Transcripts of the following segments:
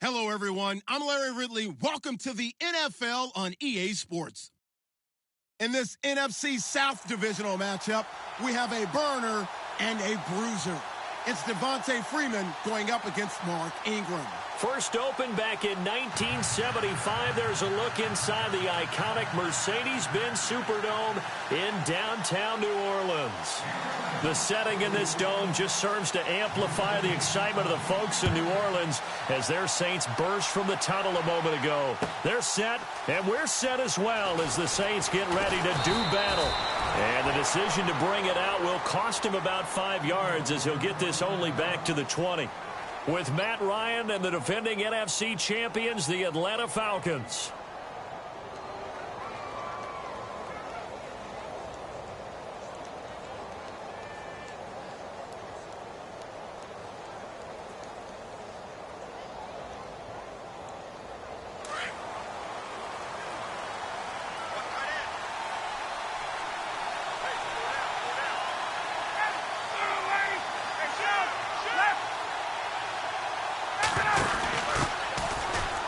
Hello, everyone. I'm Larry Ridley. Welcome to the NFL on EA Sports. In this NFC South divisional matchup, we have a burner and a bruiser. It's Devontae Freeman going up against Mark Ingram. First opened back in 1975, there's a look inside the iconic Mercedes-Benz Superdome in downtown New Orleans. The setting in this dome just serves to amplify the excitement of the folks in New Orleans as their Saints burst from the tunnel a moment ago. They're set, and we're set as well as the Saints get ready to do battle. And the decision to bring it out will cost him about 5 yards as he'll get this only back to the 20. With Matt Ryan and the defending NFC champions, the Atlanta Falcons.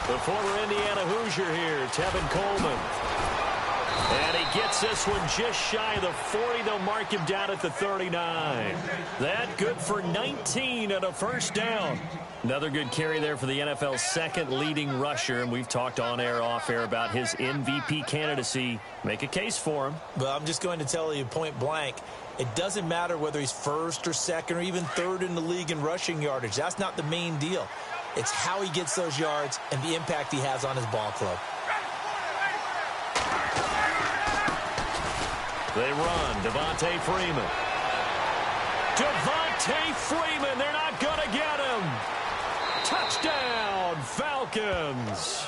The former Indiana Hoosier here, Tevin Coleman. And he gets this one just shy of the 40. They'll mark him down at the 39. That good for 19 and a first down. Another good carry there for the NFL's second leading rusher. And we've talked on air, off air about his MVP candidacy. Make a case for him. But I'm just going to tell you point blank, it doesn't matter whether he's first or second or even third in the league in rushing yardage. That's not the main deal. It's how he gets those yards and the impact he has on his ball club. They run. Devontae Freeman. Devontae Freeman. They're not going to get him. Touchdown, Falcons.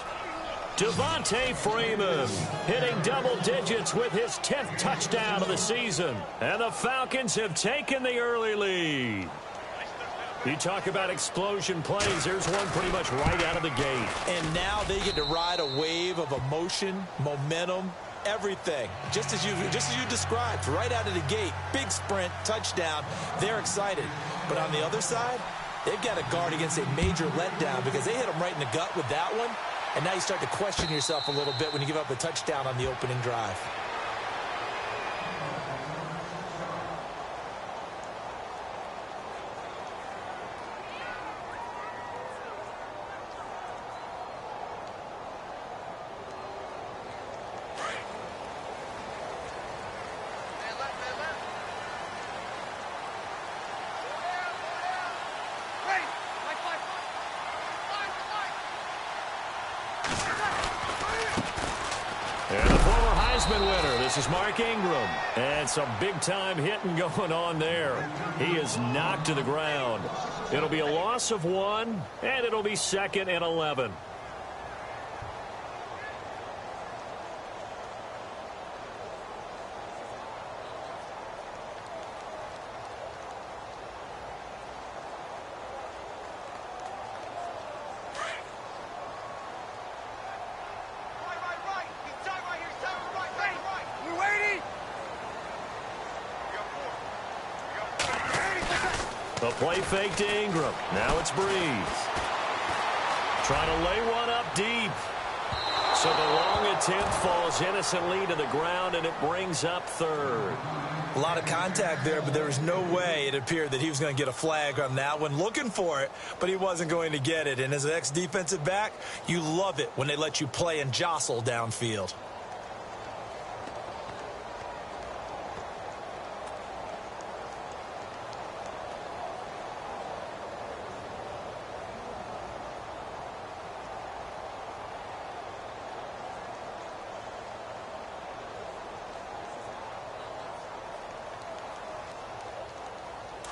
Devontae Freeman hitting double digits with his 10th touchdown of the season. And the Falcons have taken the early lead. You talk about explosion plays. There's one pretty much right out of the gate. And now they get to ride a wave of emotion, momentum, everything. Just as you described, right out of the gate. Big sprint, touchdown. They're excited. But on the other side, they've got to guard against a major letdown because they hit them right in the gut with that one. And now you start to question yourself a little bit when you give up the touchdown on the opening drive. And the former Heisman winner, this is Mark Ingram. And some big-time hitting going on there. He is knocked to the ground. It'll be a loss of 1, and it'll be 2nd and 11. The play fake to Ingram. Now it's Breeze. Trying to lay one up deep. So the long attempt falls innocently to the ground, and it brings up 3rd. A lot of contact there, but there was no way it appeared that he was going to get a flag on that one. Looking for it, but he wasn't going to get it. And as an ex-defensive back, you love it when they let you play and jostle downfield.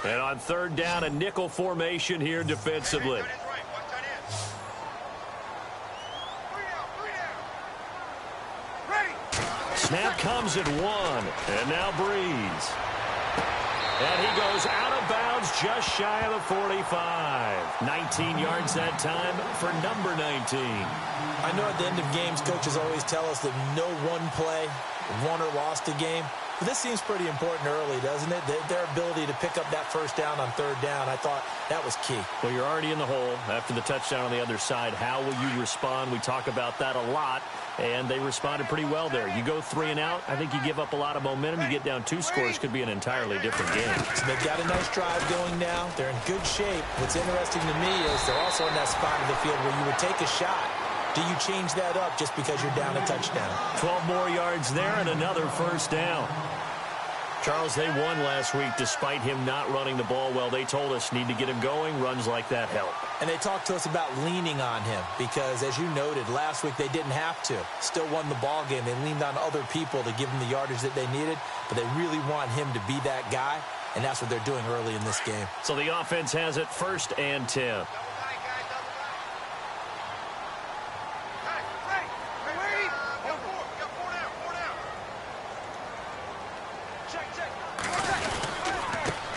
And on 3rd down, a nickel formation here defensively. Snap comes at 1. And now Breeze. And he goes out of bounds just shy of the 45. 19 yards that time for number 19. I know at the end of games, coaches always tell us that no one play won or lost a game. This seems pretty important early, doesn't it? Their ability to pick up that first down on third down, I thought that was key. Well, you're already in the hole after the touchdown on the other side. How will you respond? We talk about that a lot, and they responded pretty well there. You go 3 and out, I think you give up a lot of momentum. You get down 2 scores, could be an entirely different game. So they've got a nice drive going now. They're in good shape. What's interesting to me is they're also in that spot of the field where you would take a shot. Do you change that up just because you're down a touchdown? 12 more yards there and another first down. Charles, they won last week despite him not running the ball well. They told us need to get him going. Runs like that help. And they talked to us about leaning on him because, as you noted, last week they didn't have to. Still won the ball game. They leaned on other people to give them the yardage that they needed, but they really want him to be that guy, and that's what they're doing early in this game. So the offense has it 1st and 10.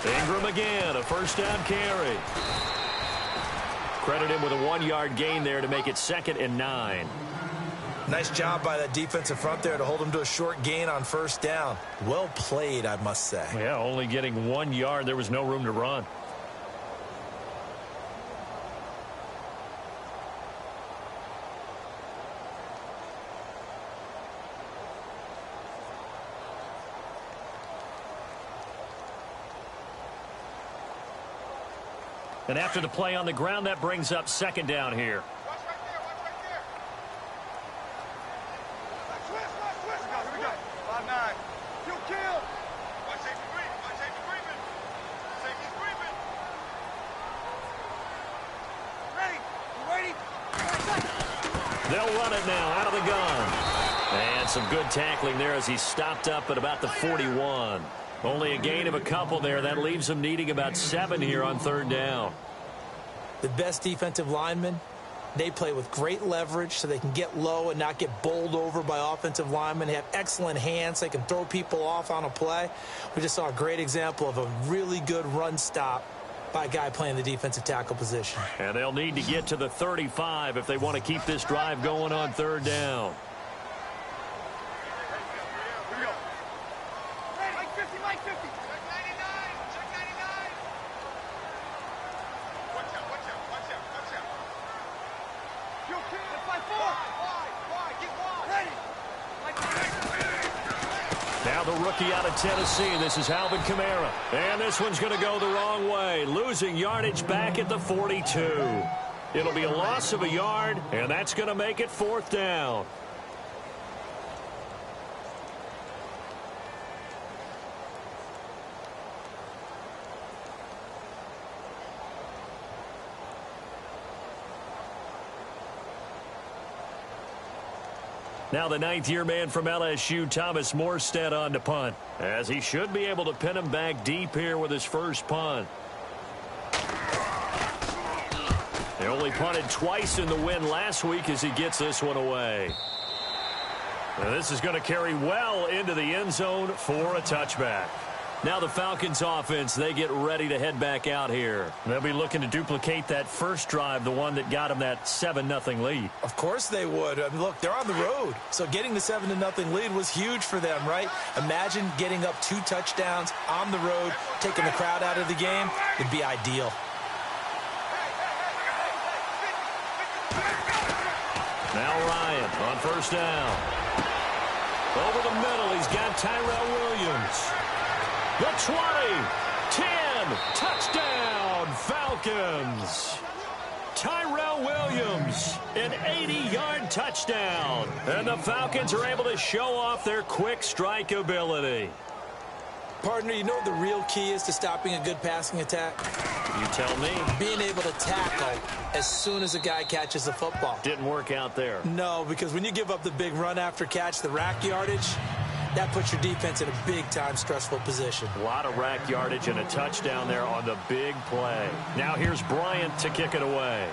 Ingram again, a first down carry. Credit him with a 1-yard gain there to make it 2nd and 9. Nice job by that defensive front there to hold him to a short gain on first down. Well played, I must say. Yeah, only getting 1 yard. There was no room to run. And after the play on the ground, that brings up 2nd down here. Watch right there, watch right there. Twist. Here we go. 5-9. Kill. Watch safety creeping. Safety's creeping. Ready. They'll run it now out of the gun. And some good tackling there as he stopped up at about the 41. Only a gain of a couple there. That leaves them needing about 7 here on 3rd down. The best defensive linemen, they play with great leverage so they can get low and not get bowled over by offensive linemen. They have excellent hands. They can throw people off on a play. We just saw a great example of a really good run stop by a guy playing the defensive tackle position. And they'll need to get to the 35 if they want to keep this drive going on 3rd down. Mike 50. Check 99. Watch out. Kill. 5-4. Wide. Get wide. Ready. Now the rookie out of Tennessee. This is Alvin Kamara. And this one's going to go the wrong way. Losing yardage back at the 42. It'll be a loss of a yard, and that's going to make it 4th down. Now the 9th-year man from LSU, Thomas Morstead, on to punt, as he should be able to pin him back deep here with his first punt. They only punted twice in the win last week as he gets this one away. Now this is going to carry well into the end zone for a touchback. Now the Falcons offense, they get ready to head back out here. They'll be looking to duplicate that first drive, the one that got them that 7-0 lead. Of course they would. I mean, look, they're on the road. So getting the 7-0 lead was huge for them, right? Imagine getting up 2 touchdowns on the road, taking the crowd out of the game. It'd be ideal. Now Ryan on first down. Over the middle, he's got Tyrell Williams. The 20, 10, touchdown, Falcons. Tyrell Williams, an 80-yard touchdown. And the Falcons are able to show off their quick strike ability. Partner, you know what the real key is to stopping a good passing attack? You tell me. Being able to tackle as soon as a guy catches the football. Didn't work out there. No, because when you give up the big run after catch, the rack yardage, that puts your defense in a big-time stressful position. A lot of rack yardage and a touchdown there on the big play. Now here's Bryant to kick it away.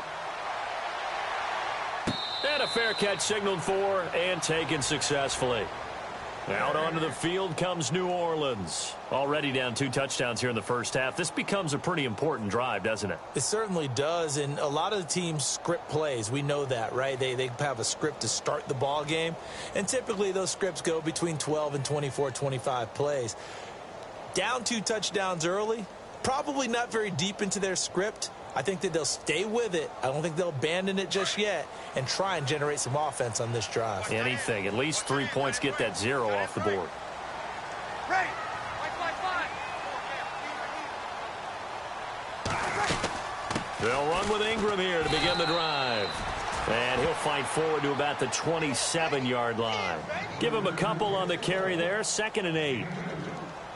And a fair catch signaled for and taken successfully. Out onto the field comes New Orleans. Already down 2 touchdowns here in the first half. This becomes a pretty important drive, doesn't it? It certainly does, and a lot of the teams script plays. We know that, right? They have a script to start the ball game, and typically those scripts go between 12 and 24, 25 plays. Down 2 touchdowns early, probably not very deep into their script. I think that they'll stay with it. I don't think they'll abandon it just yet and try and generate some offense on this drive. Anything. At least 3 points, get that 0 off the board. Ready. They'll run with Ingram here to begin the drive. And he'll fight forward to about the 27-yard line. Give him a couple on the carry there. 2nd and 8.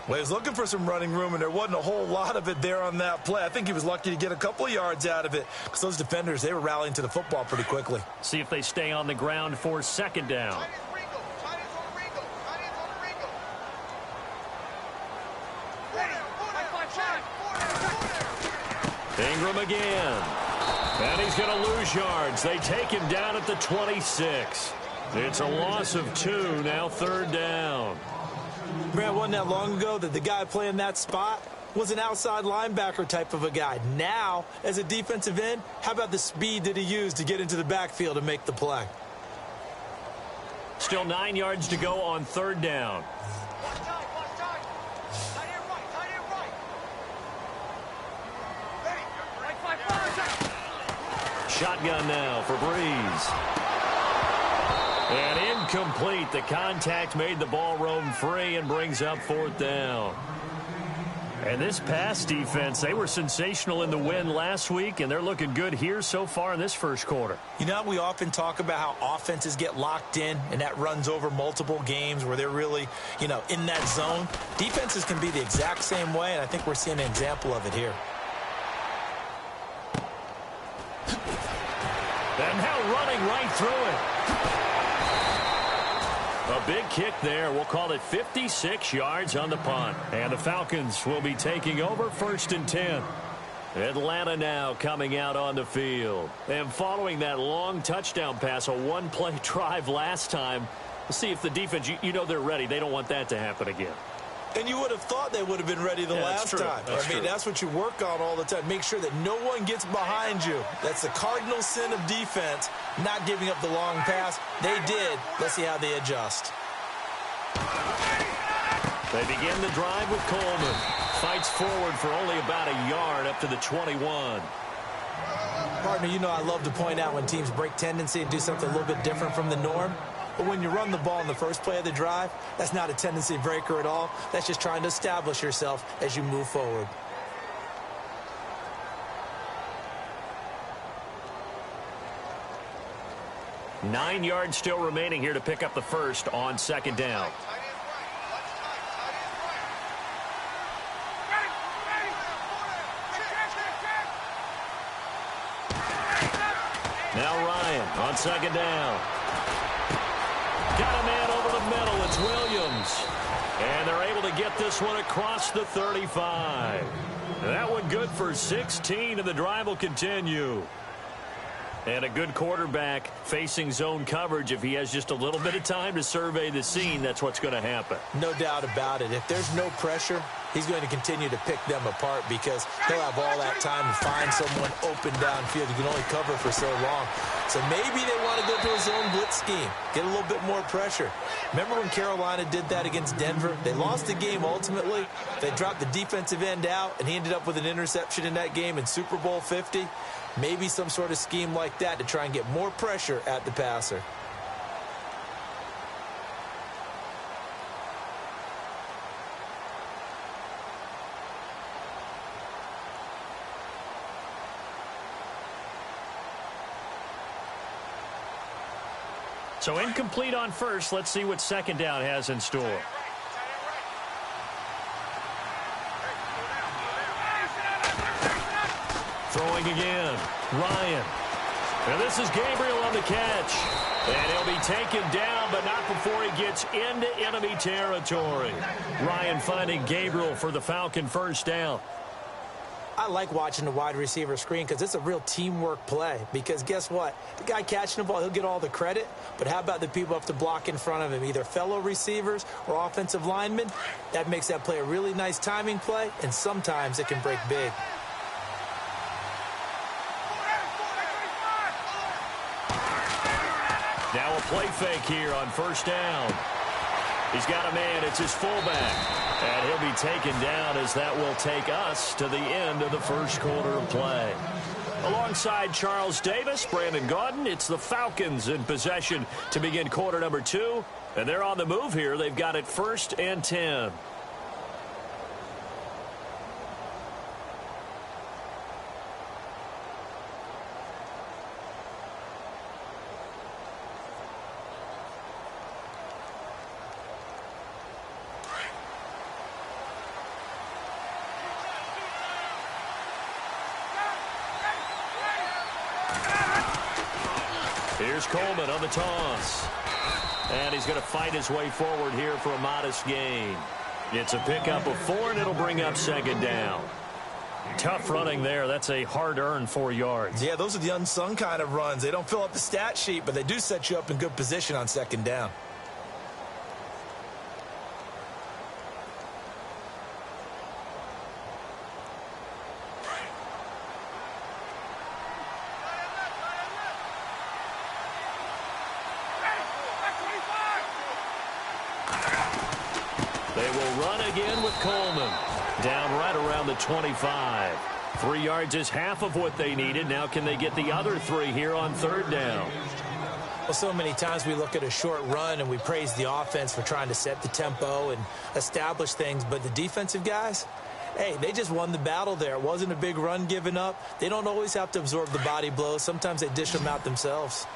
Well, he was looking for some running room, and there wasn't a whole lot of it there on that play. I think he was lucky to get a couple of yards out of it because those defenders, they were rallying to the football pretty quickly. See if they stay on the ground for 2nd down. Ingram again. And he's going to lose yards. They take him down at the 26. It's a loss of 2, now 3rd down. Man, wasn't that long ago that the guy playing that spot was an outside linebacker type of a guy. Now, as a defensive end, how about the speed that he used to get into the backfield and make the play? Still 9 yards to go on 3rd down. Shotgun now for Breeze. And incomplete. The contact made the ball roam free and brings up 4th down. And this pass defense, they were sensational in the win last week, and they're looking good here so far in this first quarter. You know, we often talk about how offenses get locked in, and that runs over multiple games where they're really, in that zone. Defenses can be the exact same way, and I think we're seeing an example of it here. And now running right through it. A big kick there. We'll call it 56 yards on the punt. And the Falcons will be taking over 1st and 10. Atlanta now coming out on the field. And following that long touchdown pass, a 1-play drive last time, we'll see if the defense, they're ready. They don't want that to happen again. And you would have thought they would have been ready the last time. That's what you work on all the time. Make sure that no one gets behind you. That's the cardinal sin of defense, not giving up the long pass. They did. Let's see how they adjust. They begin the drive with Coleman. Fights forward for only about a yard up to the 21. Partner, I love to point out when teams break tendency and do something a little bit different from the norm. But when you run the ball in the first play of the drive, that's not a tendency breaker at all. That's just trying to establish yourself as you move forward. Nine yards still remaining here to pick up the first on 2nd down. Now Ryan on 2nd down. Got a man over the middle. It's Williams. And they're able to get this one across the 35. That one good for 16, and the drive will continue. And a good quarterback facing zone coverage. If he has just a little bit of time to survey the scene, that's what's going to happen. No doubt about it. If there's no pressure, he's going to continue to pick them apart because he'll have all that time to find someone open downfield. You can only cover for so long. So maybe they want to go to a zone blitz scheme, get a little bit more pressure. Remember when Carolina did that against Denver? They lost the game ultimately. They dropped the defensive end out, and he ended up with an interception in that game in Super Bowl 50. Maybe some sort of scheme like that to try and get more pressure at the passer. So incomplete on first. Let's see what 2nd down has in store. Throwing again. Ryan. And this is Gabriel on the catch. And he'll be taken down, but not before he gets into enemy territory. Ryan finding Gabriel for the Falcon 1st down. I like watching the wide receiver screen because it's a real teamwork play. Because guess what? The guy catching the ball, he'll get all the credit. But how about the people who have to block in front of him, either fellow receivers or offensive linemen? That makes that play a really nice timing play, and sometimes it can break big. Now a play fake here on first down. He's got a man. It's his fullback. And he'll be taken down as that will take us to the end of the first quarter of play. Alongside Charles Davis, Brandon Gaudin, it's the Falcons in possession to begin quarter number 2. And they're on the move here. They've got it 1st and 10. Here's Coleman on the toss. And he's going to fight his way forward here for a modest gain. It's a pickup of 4, and it'll bring up 2nd down. Tough running there. That's a hard-earned 4 yards. Yeah, those are the unsung kind of runs. They don't fill up the stat sheet, but they do set you up in good position on 2nd down. They will run again with Coleman. Down right around the 25. 3 yards is half of what they needed. Now can they get the other 3 here on 3rd down? Well, so many times we look at a short run and we praise the offense for trying to set the tempo and establish things. But the defensive guys, hey, they just won the battle there. It wasn't a big run given up. They don't always have to absorb the body blows. Sometimes they dish them out themselves.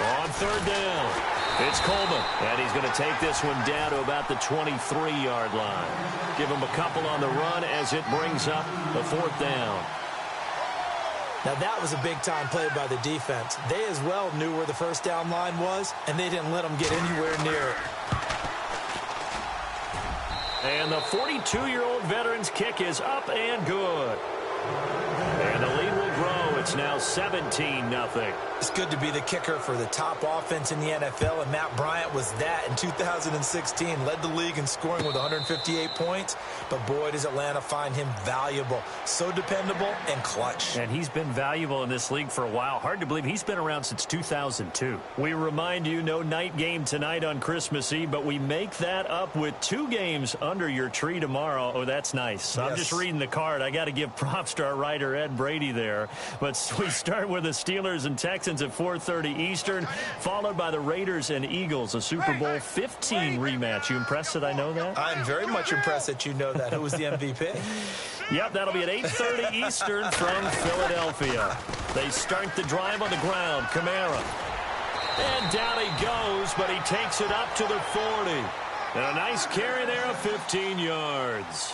On 3rd down, it's Coleman, and he's going to take this one down to about the 23-yard line. Give him a couple on the run as it brings up the 4th down. Now, that was a big-time play by the defense. They as well knew where the 1st down line was, and they didn't let them get anywhere near it. And the 42-year-old veteran's kick is up and good. And the lead will grow. It's now 17-0. It's good to be the kicker for the top offense in the NFL, and Matt Bryant was that in 2016. Led the league in scoring with 158 points, but boy, does Atlanta find him valuable. So dependable and clutch. And he's been valuable in this league for a while. Hard to believe he's been around since 2002. We remind you, no night game tonight on Christmas Eve, but we make that up with 2 games under your tree tomorrow. Oh, that's nice. Yes. I'm just reading the card. I got to give props to our writer, Ed Brady, there. But we start with the Steelers and Texans at 4:30 Eastern, followed by the Raiders and Eagles, a Super Bowl 15 rematch. You impressed that I know that? I'm very much impressed that you know that. Who was the MVP? Yep, that'll be at 8:30 Eastern from Philadelphia. They start the drive on the ground. Kamara. And down he goes, but he takes it up to the 40. And a nice carry there of 15 yards.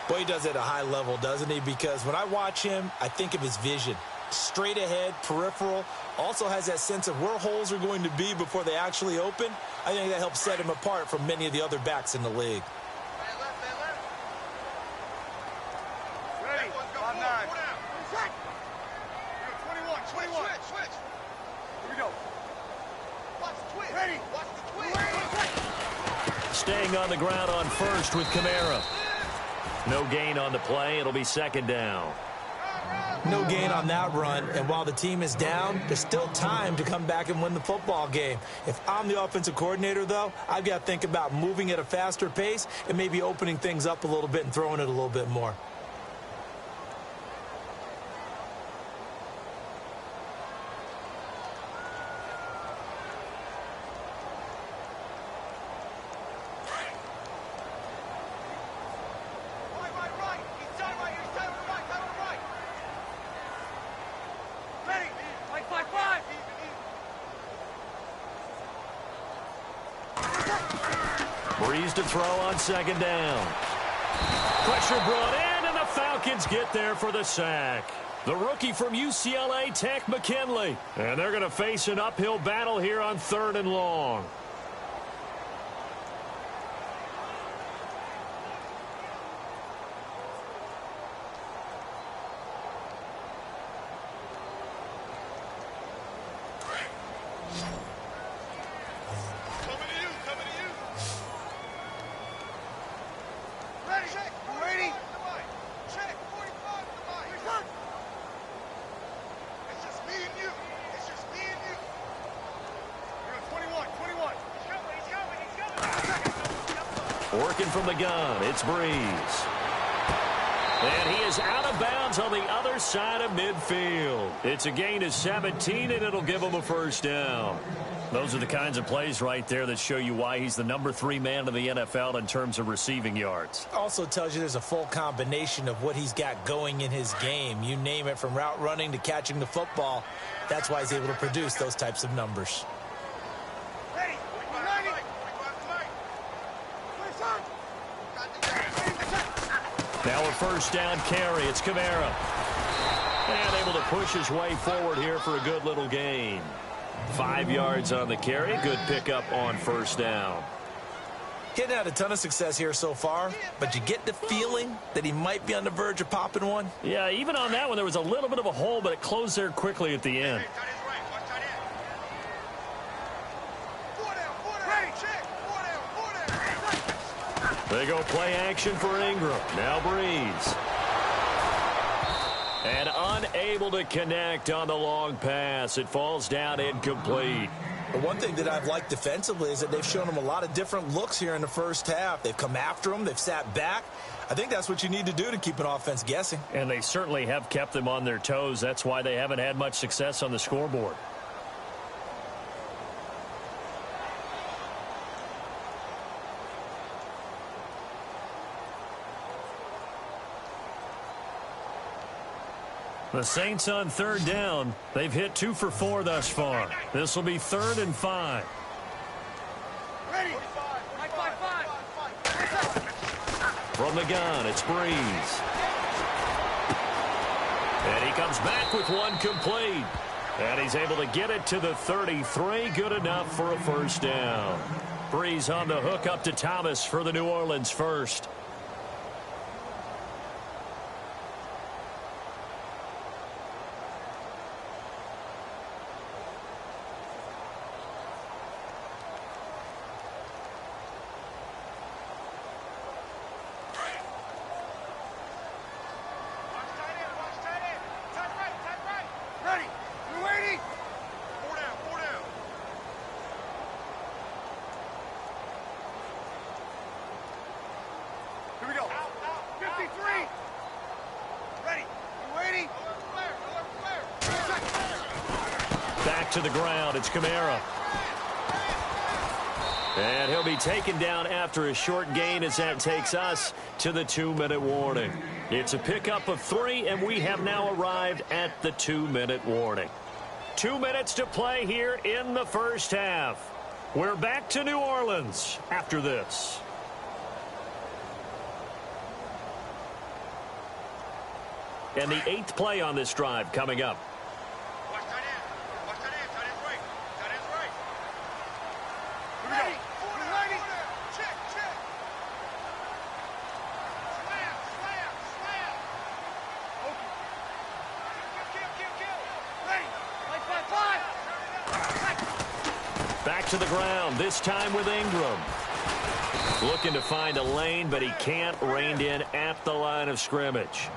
Boy, he does it at a high level, doesn't he? Because when I watch him, I think of his vision. Straight ahead, peripheral, also has that sense of where holes are going to be before they actually open. I think that helps set him apart from many of the other backs in the league. Ready, on 9. 21. Switch. Here we go. Watch the twist. Ready. Watch the twist. Staying on the ground on first with Kamara. No gain on the play. It'll be 2nd down. No gain on that run, and while the team is down, there's still time to come back and win the football game. If I'm the offensive coordinator, though, I've got to think about moving at a faster pace and maybe opening things up a little bit and throwing it a little bit more. Breeze to throw on 2nd down. Pressure brought in, and the Falcons get there for the sack. the rookie from UCLA Tech, McKinley. And they're going to face an uphill battle here on 3rd and long. Working from the gun, it's Breeze. And he is out of bounds on the other side of midfield. It's a gain of 17, and it'll give him a first down. Those are the kinds of plays right there that show you why he's the number 3 man in the NFL in terms of receiving yards. Also tells you there's a full combination of what he's got going in his game. You name it, from route running to catching the football. That's why he's able to produce those types of numbers. Now a first down carry. It's Kamara. And able to push his way forward here for a good little gain. 5 yards on the carry. Good pickup on first down. He hadn't had a ton of success here so far, but you get the feeling that he might be on the verge of popping one. Yeah, even on that one, there was a little bit of a hole, but it closed there quickly at the end. They go play action for Ingram. Now Breeze. And unable to connect on the long pass. It falls down incomplete. The one thing that I've liked defensively is that they've shown him a lot of different looks here in the first half. They've come after him. They've sat back. I think that's what you need to do to keep an offense guessing. And they certainly have kept them on their toes. That's why they haven't had much success on the scoreboard. The Saints on 3rd down. They've hit 2 for 4 thus far. This will be 3rd and 5. Ready. From the gun, it's Breeze. And he comes back with one complete. And he's able to get it to the 33. Good enough for a first down. Breeze on the hook up to Thomas for the New Orleans first. To the ground, it's Kamara. And he'll be taken down after a short gain as that takes us to the 2-minute warning. It's a pickup of 3, and we have now arrived at the 2-minute warning. 2 minutes to play here in the first half. We're back to New Orleans after this. And the 8th play on this drive coming up. Back to the ground, this time with Ingram. Looking to find a lane, but he can't. Reined in at the line of scrimmage.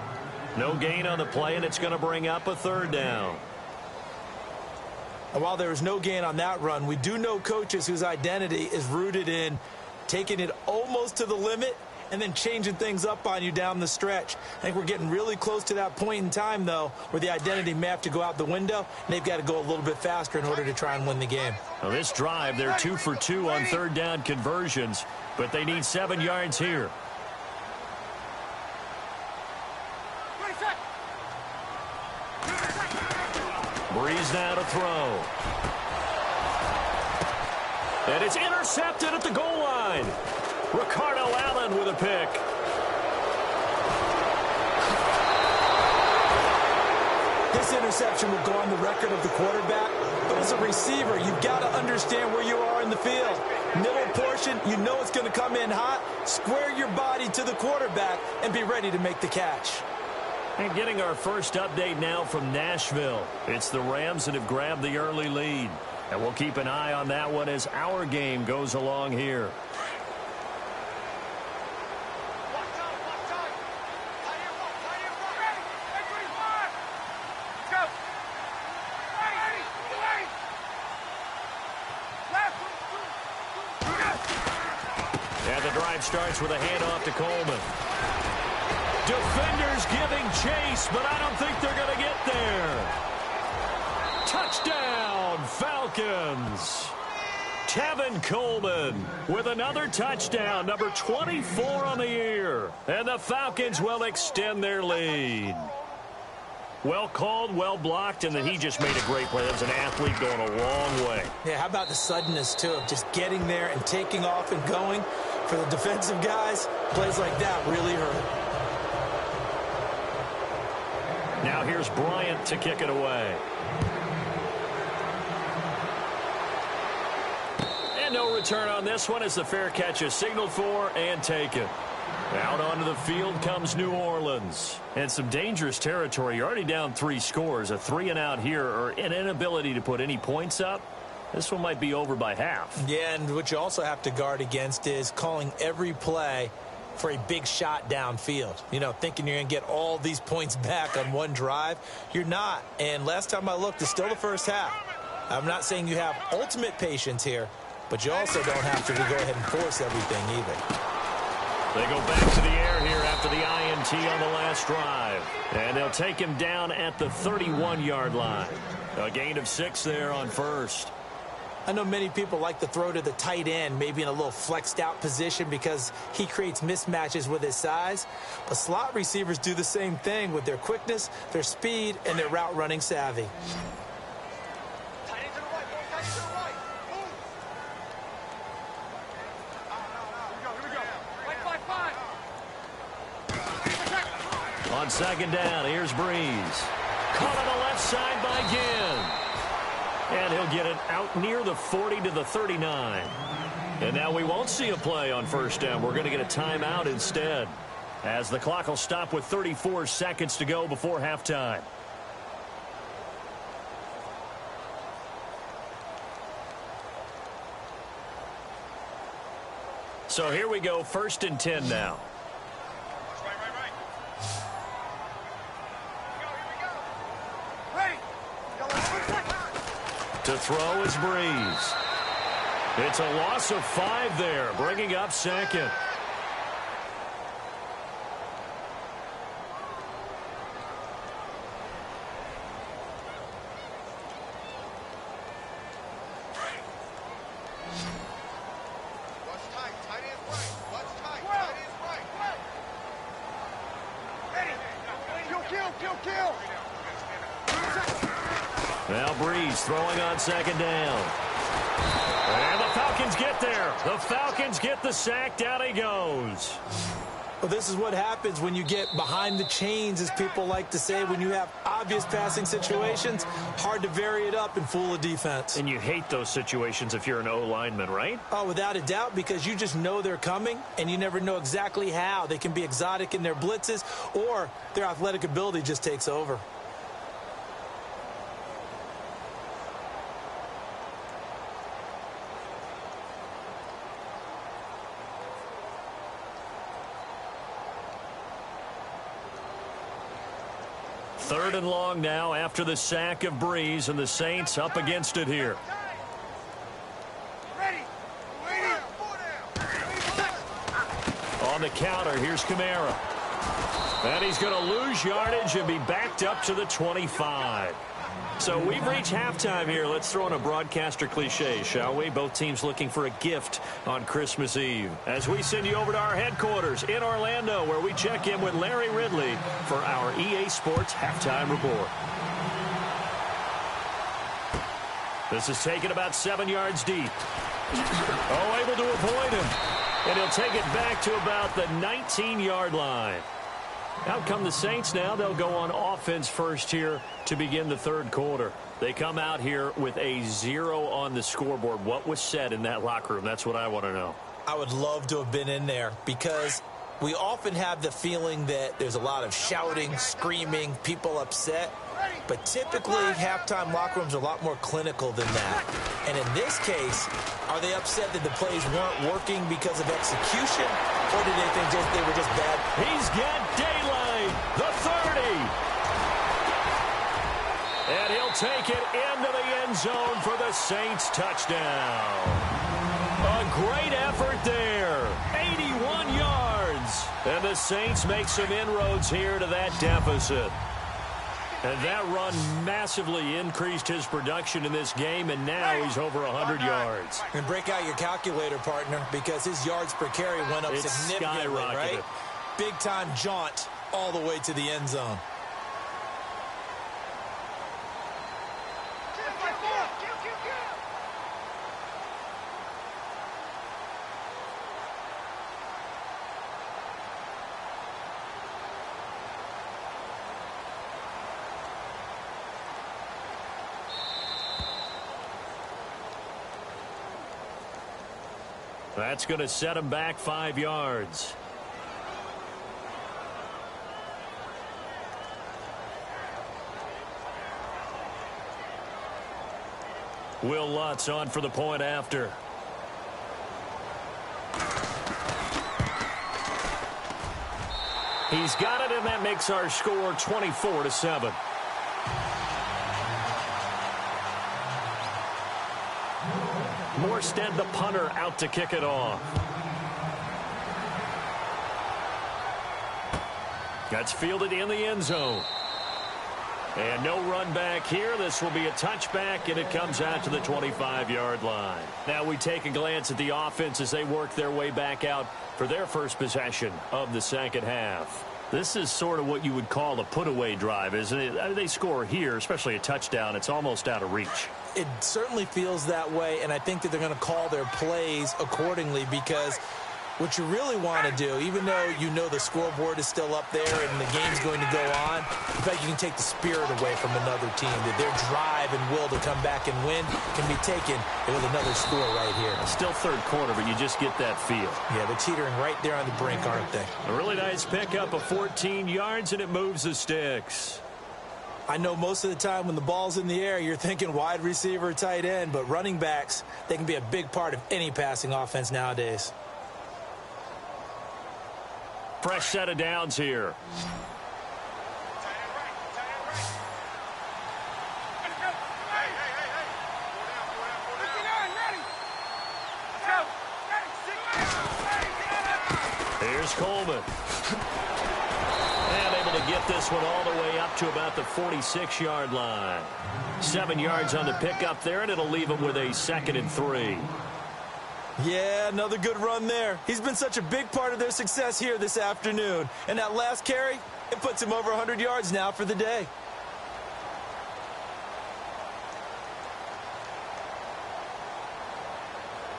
No gain on the play, and it's going to bring up a 3rd down. And while there is no gain on that run, we do know coaches whose identity is rooted in taking it almost to the limit and then changing things up on you down the stretch. I think we're getting really close to that point in time, though, where the identity may have to go out the window, and they've got to go a little bit faster in order to try and win the game. Now this drive, they're 2 for 2 on 3rd down conversions, but they need 7 yards here. Breeze now to throw. And it's intercepted at the goal line. Ricardo Allen with a pick. This interception will go on the record of the quarterback, but as a receiver, you've got to understand where you are in the field. Middle portion, you know it's going to come in hot. Square your body to the quarterback and be ready to make the catch. And getting our first update now from Nashville. It's the Rams that have grabbed the early lead. And we'll keep an eye on that one as our game goes along here. And the drive starts with a handoff to Coleman. Defenders giving chase, but I don't think they're going to get there. Touchdown, Falcons. Tevin Coleman with another touchdown, number 24 on the year. And the Falcons will extend their lead. Well called, well blocked, and then he just made a great play. That was an athlete going a long way. Yeah, how about the suddenness, too, of just getting there and taking off and going? For the defensive guys, plays like that really hurt. Now here's Bryant to kick it away. And no return on this one as the fair catch is signaled for and taken. Out onto the field comes New Orleans. And some dangerous territory. You're already down 3 scores. A 3-and-out here or an inability to put any points up. This one might be over by half. Yeah, and what you also have to guard against is calling every play for a big shot downfield. You know, thinking you're going to get all these points back on one drive. You're not. And last time I looked, it's still the first half. I'm not saying you have ultimate patience here, but you also don't have to go ahead and force everything either. They go back to the air here after the INT on the last drive. And they'll take him down at the 31-yard line. A gain of 6 there on first. I know many people like to throw to the tight end, maybe in a little flexed out position because he creates mismatches with his size. But slot receivers do the same thing with their quickness, their speed, and their route running savvy. On second down, here's Breeze. Caught on the left side by Ginn. And he'll get it out near the 40 to the 39. And now we won't see a play on first down. We're going to get a timeout instead, as the clock will stop with 34 seconds to go before halftime. So here we go, 1st and 10 now. To throw is Breeze. It's a loss of 5 there, bringing up second. Now Breeze throwing on second down. And the Falcons get there. The Falcons get the sack. Down he goes. Well, this is what happens when you get behind the chains, as people like to say. When you have obvious passing situations, hard to vary it up and fool a defense. And you hate those situations if you're an O-lineman, right? Oh, without a doubt, because you just know they're coming, and you never know exactly how. They can be exotic in their blitzes, or their athletic ability just takes over. Third and long now after the sack of Breeze, and the Saints up against it here. On the counter, here's Kamara. And he's going to lose yardage and be backed up to the 25. So we've reached halftime here. Let's throw in a broadcaster cliche, shall we? Both teams looking for a gift on Christmas Eve. As we send you over to our headquarters in Orlando, where we check in with Larry Ridley for our EA Sports Halftime Report. This is taken about 7 yards deep. Oh, able to avoid him. And he'll take it back to about the 19-yard line. Out come the Saints now. They'll go on offense first here to begin the third quarter. They come out here with a 0 on the scoreboard. What was said in that locker room? That's what I want to know. I would love to have been in there because we often have the feeling that there's a lot of shouting, screaming, people upset. But typically, halftime locker rooms are a lot more clinical than that. And in this case, are they upset that the plays weren't working because of execution? Or did they think they were just bad? He's got daylight, the 30. And he'll take it into the end zone for the Saints touchdown. A great effort there. 81 yards. And the Saints make some inroads here to that deficit. And that run massively increased his production in this game, and now he's over 100 yards. And break out your calculator, partner, because his yards per carry went up significantly, right? Big-time jaunt all the way to the end zone. That's going to set him back 5 yards. Will Lutz on for the point after. He's got it, and that makes our score 24-7. Morstead, the punter, out to kick it off. That's fielded in the end zone. And no run back here. This will be a touchback, and it comes out to the 25-yard line. Now we take a glance at the offense as they work their way back out for their first possession of the second half. This is sort of what you would call a put-away drive, isn't it? I mean, they score here, especially a touchdown. It's almost out of reach. It certainly feels that way, and I think that they're going to call their plays accordingly because what you really want to do, even though you know the scoreboard is still up there and the game's going to go on, in fact, you can take the spirit away from another team, that their drive and will to come back and win can be taken with another score right here. Still third quarter, but you just get that feel. Yeah, they're teetering right there on the brink, aren't they? A really nice pickup of 14 yards, and it moves the sticks. I know most of the time when the ball's in the air, you're thinking wide receiver, tight end, but running backs, they can be a big part of any passing offense nowadays. Fresh set of downs here. Here's Coleman. And able to get this one all the way up to about the 46-yard line. 7 yards on the pickup there, and it'll leave him with a 2nd and 3. Yeah, another good run there. He's been such a big part of their success here this afternoon. And that last carry, it puts him over 100 yards now for the day.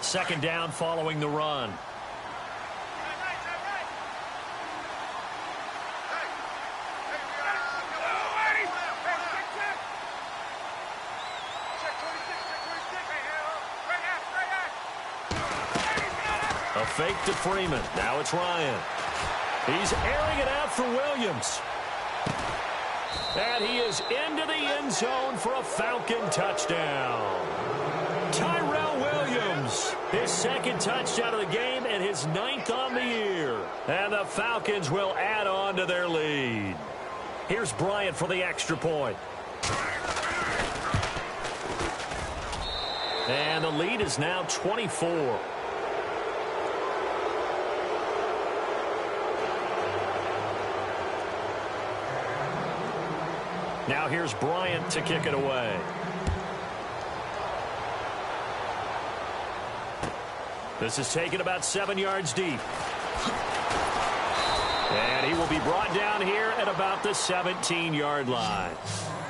Second down following the run. A fake to Freeman. Now it's Ryan. He's airing it out for Williams. And he is into the end zone for a Falcon touchdown. Tyrell Williams, his 2nd touchdown of the game and his 9th on the year. And the Falcons will add on to their lead. Here's Bryant for the extra point. And the lead is now 24. Now here's Bryant to kick it away. This is taken about 7 yards deep. And he will be brought down here at about the 17-yard line.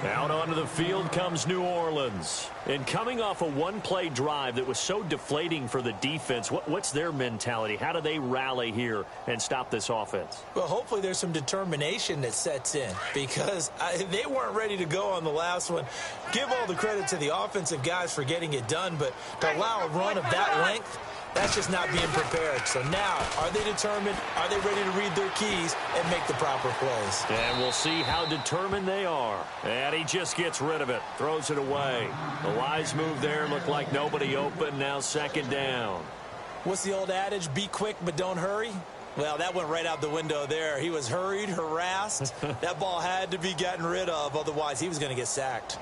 Out onto the field comes New Orleans. And coming off a one-play drive that was so deflating for the defense, what's their mentality? How do they rally here and stop this offense? Well, hopefully there's some determination that sets in because they weren't ready to go on the last one. Give all the credit to the offensive guys for getting it done, but to allow a run of that length, that's just not being prepared. So now, are they determined? Are they ready to read their keys and make the proper plays? And we'll see how determined they are. And he just gets rid of it, throws it away. The wise move there, looked like nobody open. Now second down. What's the old adage? Be quick, but don't hurry. Well, that went right out the window there. He was hurried, harassed. That ball had to be gotten rid of, otherwise he was going to get sacked.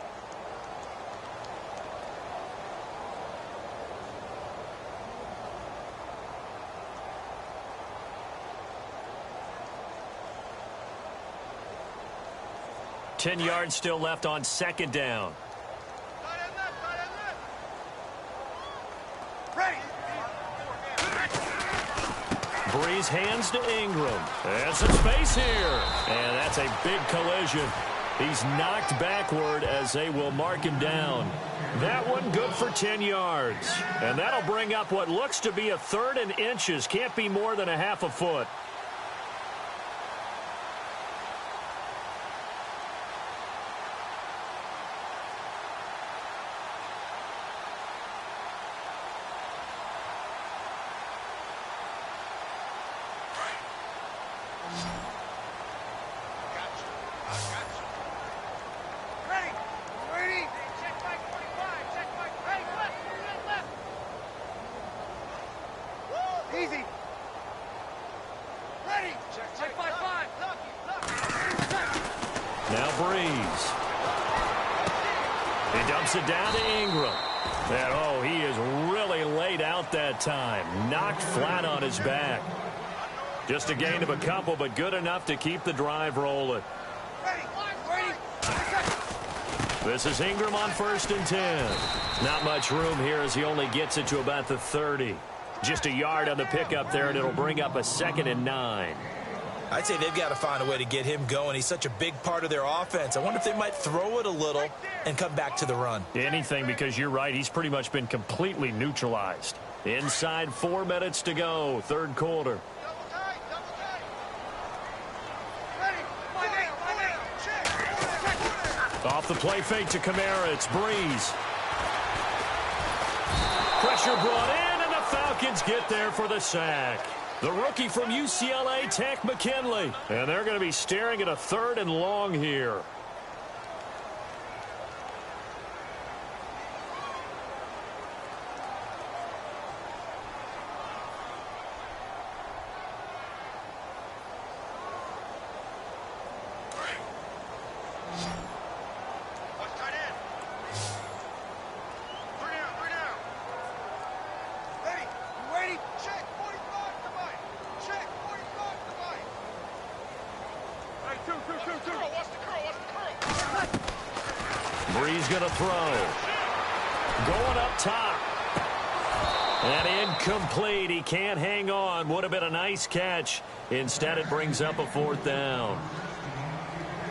Ten yards still left on second down. Breeze hands to Ingram. And some space here. And that's a big collision. He's knocked backward as they will mark him down. That one good for 10 yards. And that'll bring up what looks to be a third and inches. Can't be more than a half a foot. Easy. Ready. Check 5-5. Now Breeze. He dumps it down to Ingram. And, oh, he is really laid out that time. Knocked flat on his back. Just a gain of a couple, but good enough to keep the drive rolling. Ready. This is Ingram on 1st and 10. Not much room here as he only gets it to about the 30. Just a yard on the pickup there, and it'll bring up a 2nd and 9. I'd say they've got to find a way to get him going. He's such a big part of their offense. I wonder if they might throw it a little and come back to the run. Anything, because you're right. He's pretty much been completely neutralized. Inside 4 minutes to go, third quarter. Off the play fake to Kamara. It's Breeze. Pressure brought in, and the Falcons get there for the sack. The rookie from UCLA, Tech McKinley. And they're going to be staring at a 3rd and long here. Breeze going to throw. Going up top. And incomplete. He can't hang on. Would have been a nice catch. Instead, it brings up a 4th down.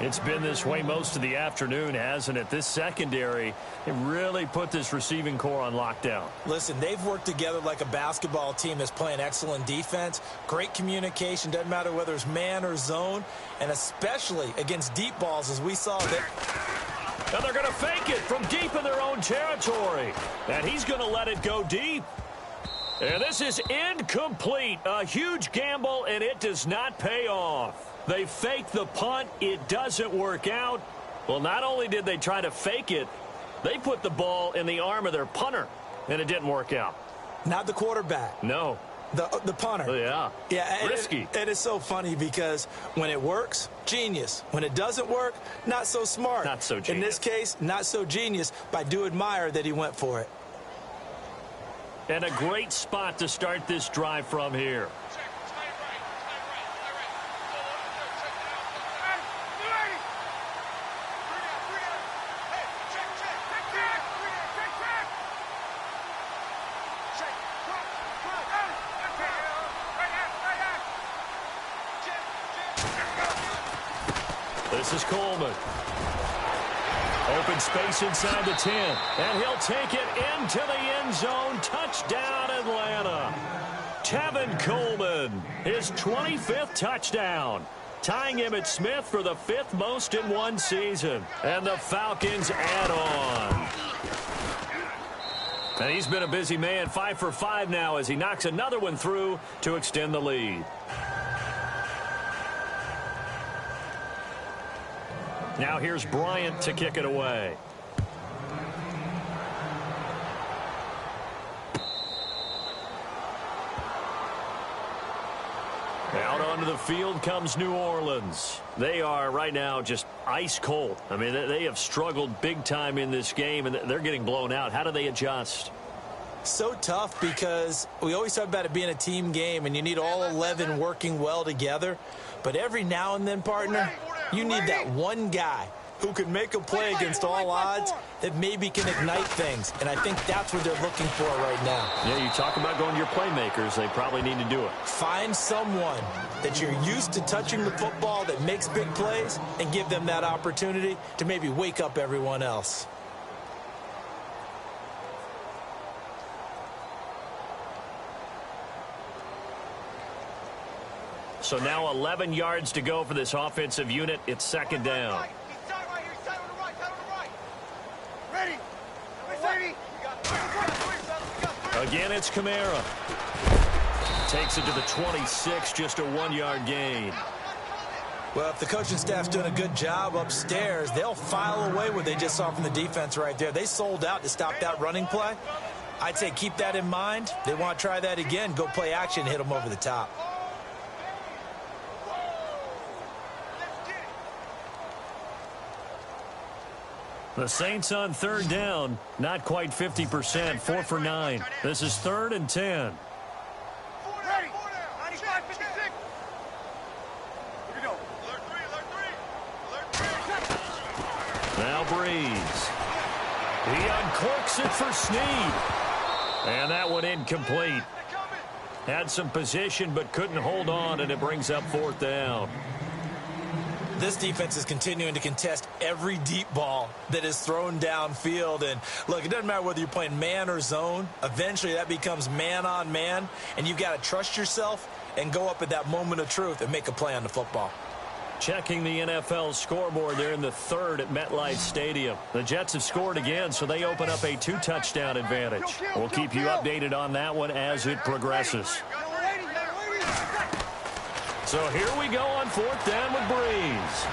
It's been this way most of the afternoon, hasn't it? This secondary, it really put this receiving core on lockdown. Listen, they've worked together like a basketball team that's playing excellent defense. Great communication. Doesn't matter whether it's man or zone. And especially against deep balls, as we saw that. And they're going to fake it from deep in their own territory. And he's going to let it go deep. And this is incomplete. A huge gamble, and it does not pay off. They fake the punt. It doesn't work out. Well, not only did they try to fake it, they put the ball in the arm of their punter, and it didn't work out. Not the quarterback. No. The punter. Oh, yeah. Yeah. Risky. It is so funny because when it works, genius. When it doesn't work, not so smart. Not so genius. In this case, not so genius, but I do admire that he went for it. And a great spot to start this drive from here. This is Coleman. Open space inside the 10. And he'll take it into the end zone. Touchdown, Atlanta. Tevin Coleman, his 25th touchdown. Tying Emmitt Smith for the 5th most in one season. And the Falcons add on. And he's been a busy man, 5 for 5 now as he knocks another one through to extend the lead. Now here's Bryant to kick it away. Out onto the field comes New Orleans. They are right now just ice cold. I mean, they have struggled big time in this game, and they're getting blown out. How do they adjust? So tough because we always talk about it being a team game, and you need all 11 working well together. But every now and then, partner, you need that one guy who can make a play against all odds that maybe can ignite things. And I think that's what they're looking for right now. Yeah, you talk about going to your playmakers. They probably need to do it. Find someone that you're used to touching the football that makes big plays and give them that opportunity to maybe wake up everyone else. So now 11 yards to go for this offensive unit. It's second down. Again, it's Kamara. Takes it to the 26, just a 1-yard gain. Well, if the coaching staff's doing a good job upstairs, they'll file away what they just saw from the defense right there. They sold out to stop that running play. I'd say keep that in mind. They want to try that again. Go play action, hit them over the top. The Saints on third down, not quite 50%, 4 for 9. This is 3rd and 10. Now Breeze. He uncorks it for Snead. And that one incomplete. Had some position but couldn't hold on, and it brings up 4th down. This defense is continuing to contest every deep ball that is thrown downfield. And, look, it doesn't matter whether you're playing man or zone. Eventually, that becomes man-on-man, and you've got to trust yourself and go up at that moment of truth and make a play on the football. Checking the NFL scoreboard, they're in the 3rd at MetLife Stadium. The Jets have scored again, so they open up a 2-touchdown advantage. We'll keep you updated on that one as it progresses. So here we go on 4th down with Breeze.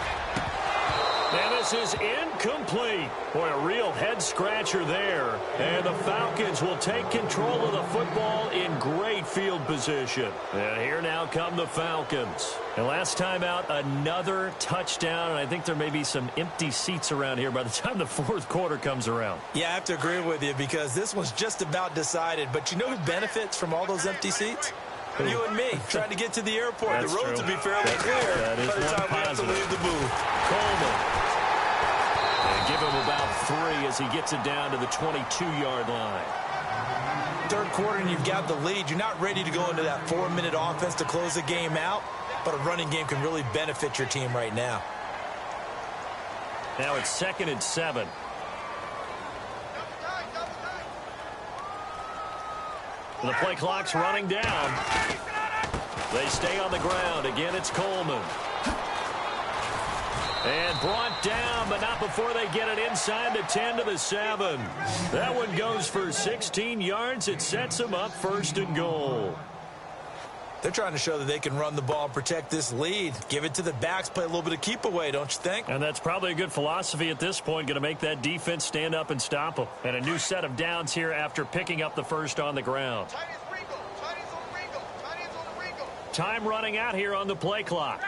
And this is incomplete. Boy, a real head-scratcher there. And the Falcons will take control of the football in great field position. And here now come the Falcons. And last time out, another touchdown. And I think there may be some empty seats around here by the time the 4th quarter comes around. Yeah, I have to agree with you because this one's just about decided. But you know who benefits from all those empty seats? You and me, trying to get to the airport. That's the roads true. will be fairly clear that is by the time we have to leave the booth. Coleman. And give him about 3 as he gets it down to the 22-yard line. 3rd quarter and you've got the lead. You're not ready to go into that 4-minute offense to close the game out, but a running game can really benefit your team right now. Now it's 2nd and 7. The play clock's running down. They stay on the ground. Again, it's Coleman. And brought down, but not before they get it inside the 10 to the 7. That one goes for 16 yards. It sets them up 1st and goal. They're trying to show that they can run the ball and protect this lead. Give it to the backs, play a little bit of keep away, don't you think? And that's probably a good philosophy at this point, going to make that defense stand up and stop them. And a new set of downs here after picking up the 1st on the ground. Time running out here on the play clock.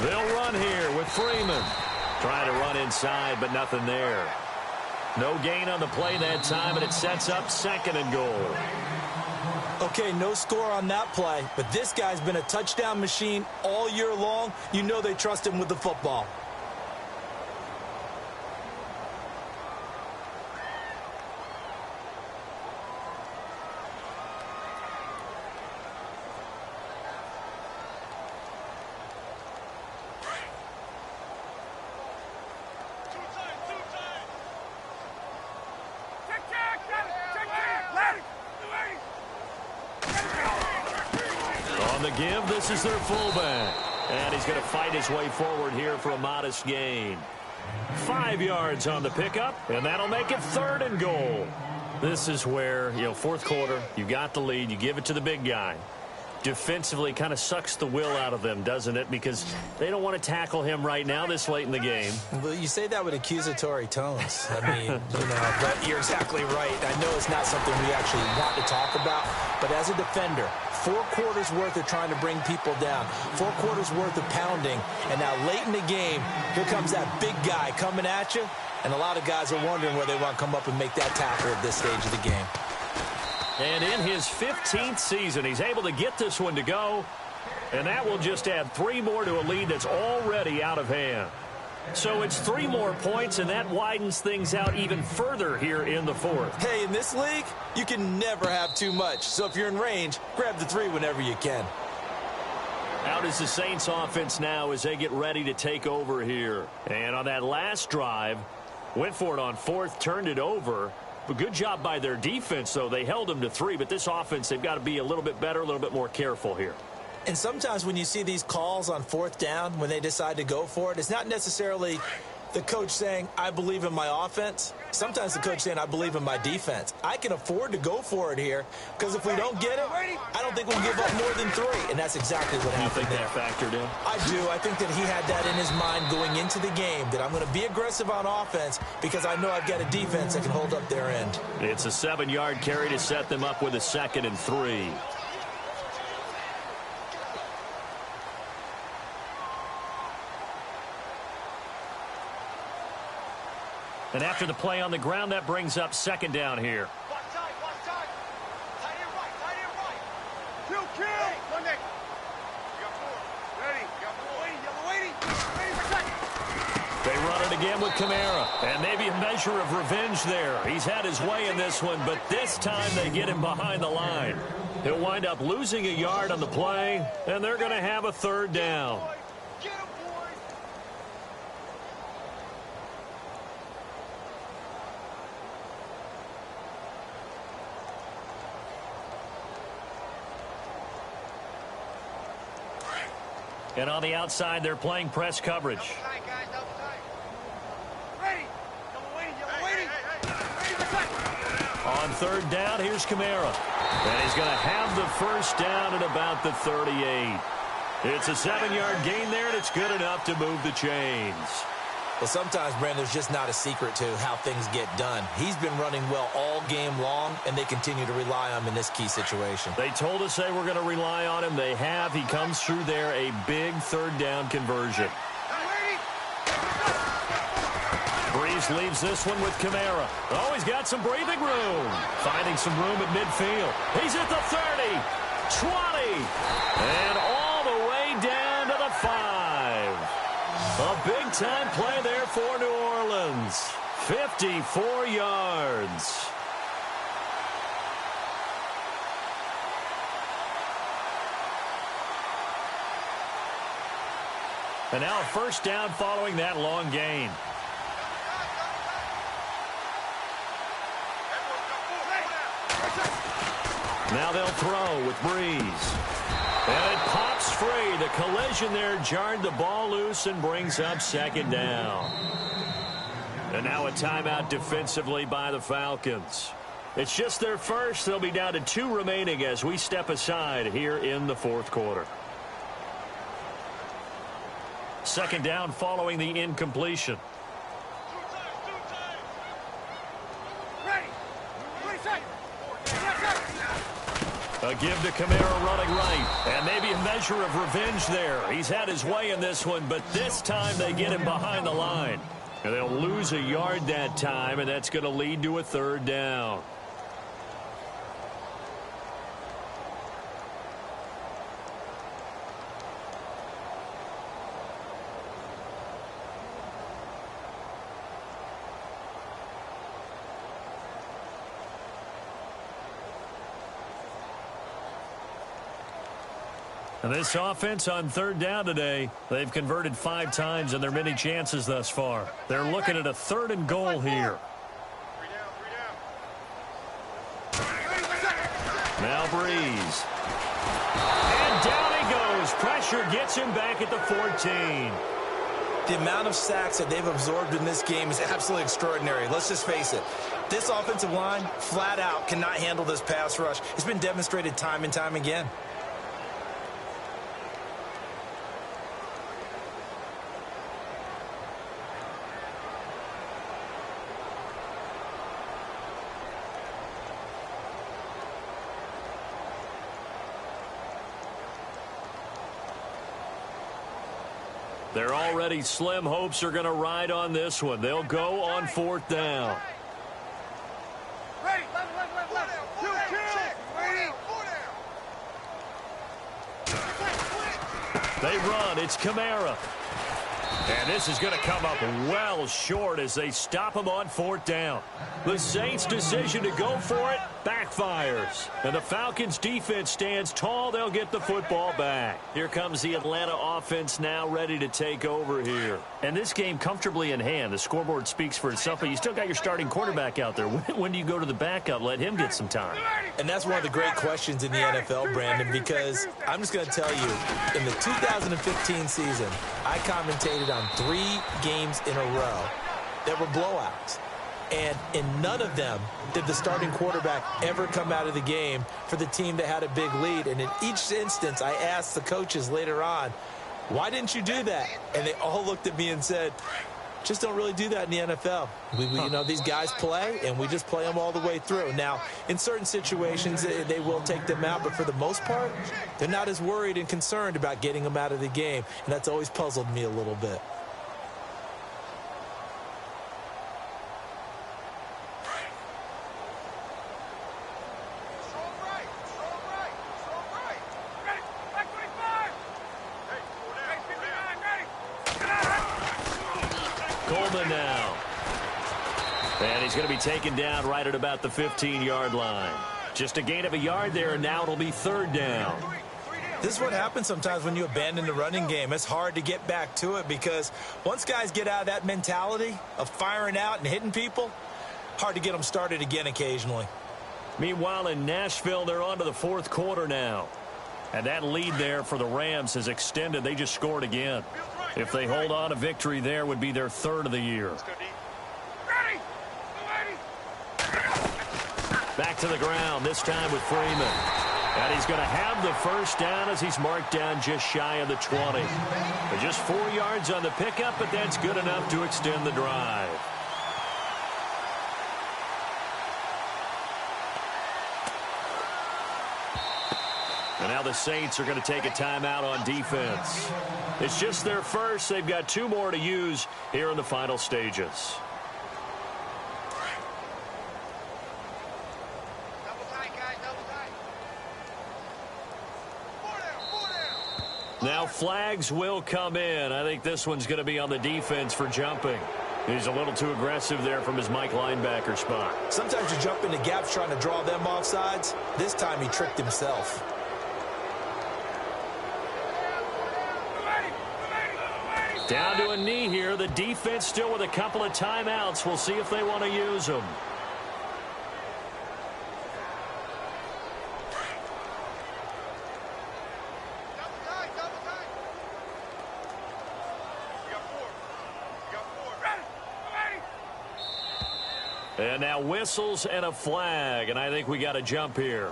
They'll run here with Freeman. Trying to run inside, but nothing there. No gain on the play that time, and it sets up 2nd and goal. Okay, no score on that play, but this guy's been a touchdown machine all year long. You know they trust him with the football. On the give, this is their fullback. And he's going to fight his way forward here for a modest gain. 5 yards on the pickup, and that'll make it 3rd and goal. This is where, fourth quarter, you got the lead, you give it to the big guy. Defensively kind of sucks the will out of them, doesn't it? Because they don't want to tackle him right now this late in the game. Well, you say that with accusatory tones. I mean, but you're exactly right. I know it's not something we actually want to talk about, but as a defender, 4 quarters worth of trying to bring people down, 4 quarters worth of pounding, and now late in the game, here comes that big guy coming at you, and a lot of guys are wondering where they want to come up and make that tackle at this stage of the game. And in his 15th season, he's able to get this one to go. And that will just add 3 more to a lead that's already out of hand. So it's 3 more points, and that widens things out even further here in the 4th. Hey, in this league, you can never have too much. So if you're in range, grab the 3 whenever you can. Out is the Saints offense now as they get ready to take over here. And on that last drive, went for it on 4th, turned it over. But good job by their defense, though. They held them to 3, but this offense, they've got to be a little bit better, a little bit more careful here. And sometimes when you see these calls on 4th down, when they decide to go for it, it's not necessarily the coach saying, I believe in my offense. Sometimes the coach saying, I believe in my defense. I can afford to go for it here, because if we don't get it, I don't think we'll give up more than 3. And that's exactly what happened there. You think that factored in? I do. I think that he had that in his mind going into the game, that I'm going to be aggressive on offense because I know I've got a defense that can hold up their end. It's a 7-yard carry to set them up with a 2nd and 3. And after the play on the ground, that brings up 2nd down here. Watch time, watch time. Tight end right, tight end right. Kill. Monday. You got 4. Ready. You got 4. Waiting. Ready for 2nd. They run it again with Kamara. And maybe a measure of revenge there. He's had his way in this one, but this time they get him behind the line. He'll wind up losing a yard on the play, and they're going to have a 3rd down. Get him, boys. And on the outside, they're playing press coverage. Double tight, guys, double tight. Ready. Yellow waiting. Ready for 2nd. On 3rd down, here's Kamara. And he's going to have the 1st down at about the 38. It's a 7-yard gain there, and it's good enough to move the chains. Well, sometimes, Brandon, there's just not a secret to how things get done. He's been running well all game long, and they continue to rely on him in this key situation. They told us they were going to rely on him. They have. He comes through there, a big 3rd down conversion. Breeze leaves this one with Kamara. Oh, he's got some breathing room. Finding some room at midfield. He's at the 30, 20, and all the way down to the 5. A big-time play there for New Orleans. 54 yards. And now a 1st down following that long gain. Now they'll throw with Breeze. And it pops free. The collision there jarred the ball loose and brings up 2nd down. And now a timeout defensively by the Falcons. It's just their first. They'll be down to 2 remaining as we step aside here in the 4th quarter. 2nd down following the incompletion. A give to Kamara running right. And maybe a measure of revenge there. He's had his way in this one, but this time they get him behind the line. And they'll lose a yard that time, and that's going to lead to a 3rd down. And this offense on 3rd down today, they've converted 5 times in their many chances thus far. They're looking at a 3rd and goal here. Now Breeze. And down pressure gets him back at the 14. The amount of sacks that they've absorbed in this game is absolutely extraordinary. Let's just face it. This offensive line, flat out, cannot handle this pass rush. It's been demonstrated time and time again. They're already slim hopes are going to ride on this one. They'll go on 4th down. Ready. Left. 2 kills. Ready. They run. It's Kamara. And this is going to come up well short as they stop him on 4th down. The Saints' decision to go for it backfires. And the Falcons' defense stands tall. They'll get the football back. Here comes the Atlanta offense now ready to take over here. And this game comfortably in hand. The scoreboard speaks for itself, but you still got your starting quarterback out there. When do you go to the backup? Let him get some time. And that's one of the great questions in the NFL, Brandon, because I'm just going to tell you, in the 2015 season, I commentated on 3 games in a row that were blowouts. And in none of them did the starting quarterback ever come out of the game for the team that had a big lead. And in each instance, I asked the coaches later on, why didn't you do that? And they all looked at me and said, just don't really do that in the NFL. You know, these guys play, and we just play them all the way through. Now, in certain situations, they will take them out, but for the most part, they're not as worried and concerned about getting them out of the game. And that's always puzzled me a little bit. Coleman now. And he's going to be taken down right at about the 15-yard line. Just a gain of a yard there, and now it'll be 3rd down. This is what happens sometimes when you abandon the running game. It's hard to get back to it because once guys get out of that mentality of firing out and hitting people, hard to get them started again occasionally. Meanwhile, in Nashville, they're on to the 4th quarter now. And that lead there for the Rams has extended. They just scored again. If they hold on, a victory there would be their 3rd of the year. Back to the ground, this time with Freeman. And he's going to have the 1st down as he's marked down just shy of the 20. But just 4 yards on the pickup, but that's good enough to extend the drive. And now the Saints are going to take a timeout on defense. It's just their first. They've got 2 more to use here in the final stages. Now flags will come in. I think this one's going to be on the defense for jumping. He's a little too aggressive there from his Mike linebacker spot. Sometimes you jump into gaps trying to draw them off sides. This time he tricked himself. Down to a knee here. The defense still with a couple of timeouts. We'll see if they want to use them. And now whistles and a flag, and I think we got a jump here.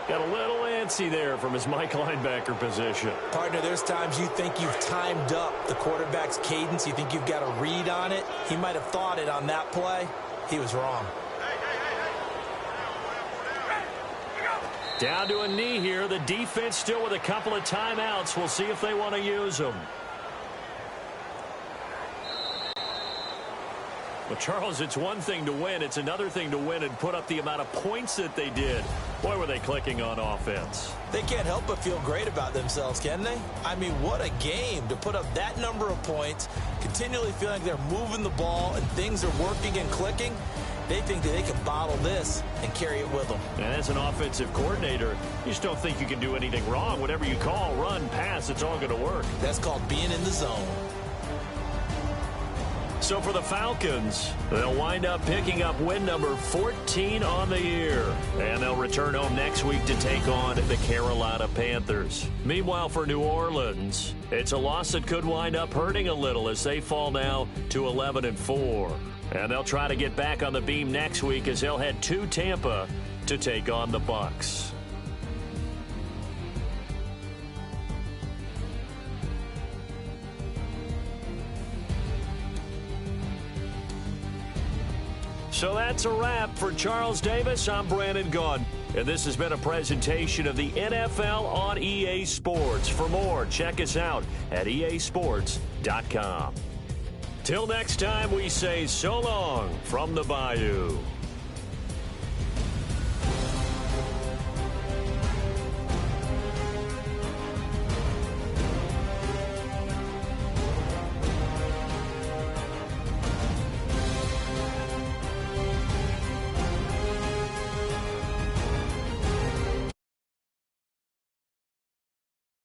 Got a little antsy there from his Mike linebacker position. Partner, there's times you think you've timed up the quarterback's cadence. You think you've got a read on it. He might have thought it on that play. He was wrong. Down to a knee here. The defense still with a couple of timeouts. We'll see if they want to use them. Well, Charles, it's one thing to win. It's another thing to win and put up the amount of points that they did. Boy, were they clicking on offense. They can't help but feel great about themselves, can they? I mean, what a game to put up that number of points, continually feeling like they're moving the ball and things are working and clicking. They think that they can bottle this and carry it with them. And as an offensive coordinator, you just don't think you can do anything wrong. Whatever you call, run, pass, it's all going to work. That's called being in the zone. So for the Falcons, they'll wind up picking up win number 14 on the year. And they'll return home next week to take on the Carolina Panthers. Meanwhile, for New Orleans, it's a loss that could wind up hurting a little as they fall now to 11-4. And they'll try to get back on the beam next week as they'll head to Tampa to take on the Bucs. So that's a wrap. For Charles Davis, I'm Brandon Gaudin. And this has been a presentation of the NFL on EA Sports. For more, check us out at easports.com. Till next time, we say so long from the Bayou.